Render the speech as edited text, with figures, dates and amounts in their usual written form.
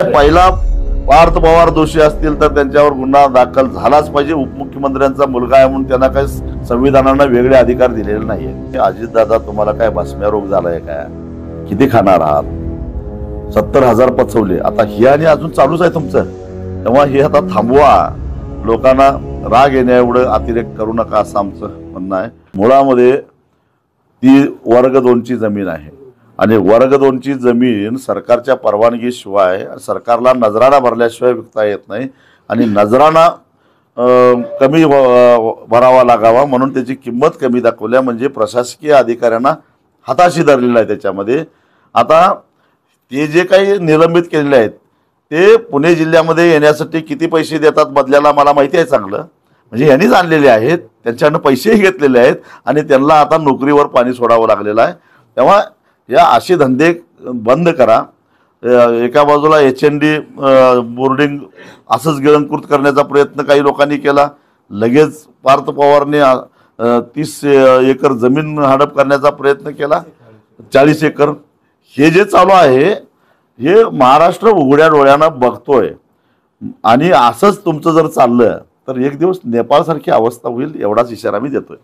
पहिला पार्थ पवार दोषी असतील तर त्यांच्यावर गुन्हा दाखल झालाच पाहिजे। उपमुख्यमंत्र्यांचा मुलगा आहे म्हणून त्यांना काही संविधानाने वेगळे अधिकार दिलेले नाहीये। अजितदादा तुम्हाला काय भस्म्या रोग झालाय काय? किती खाणार आहात? 70,000 पचवले, आता ही आणि अजून चालूच आहे तुमचं। तेव्हा हे आता थांबवा, लोकांना राग येण्या एवढं अतिरेक करू नका असं आमचं म्हणणं आहे। मुळामध्ये ती वर्ग 2 ची जमीन आहे आणि वर्ग 2 ची जमीन सरकारच्या परवानगीशिवाय, सरकारला नजराणा भरल्याशिवाय विकता येत नाही आणि नजराणा कमी भरावा लागावा म्हणून त्याची किंमत कमी दाखवल्या म्हणजे प्रशासकीय अधिकाऱ्यांना हाताशी धरलेला आहे। त्याच्यामध्ये आता ते जे काही निलंबित केलेले आहेत ते पुणे जिल्ह्यामध्ये येण्यासाठी किती पैसे देतात बदल्याला मला माहिती आहे चांगलं, म्हणजे यांनीच आणलेले आहेत, त्यांच्याकडनं पैसेही घेतलेले आहेत आणि त्यांना आता नोकरीवर पाणी सोडावं लागलेलं आहे। तेव्हा या असे धंदे बंद करा। एका बाजूला HND बोर्डिंग असंच गिळंकृत करण्याचा प्रयत्न काही लोकांनी केला, लगेच पार्थ पवारने 30 एकर जमीन हडप करण्याचा प्रयत्न केला, 40 एकर। हे जे चालू आहे हे महाराष्ट्र उघड्या डोळ्यानं बघतोय आणि असंच तुमचं जर चाललं तर एक दिवस नेपाळसारखी अवस्था होईल, एवढाच इशारा मी देतोय।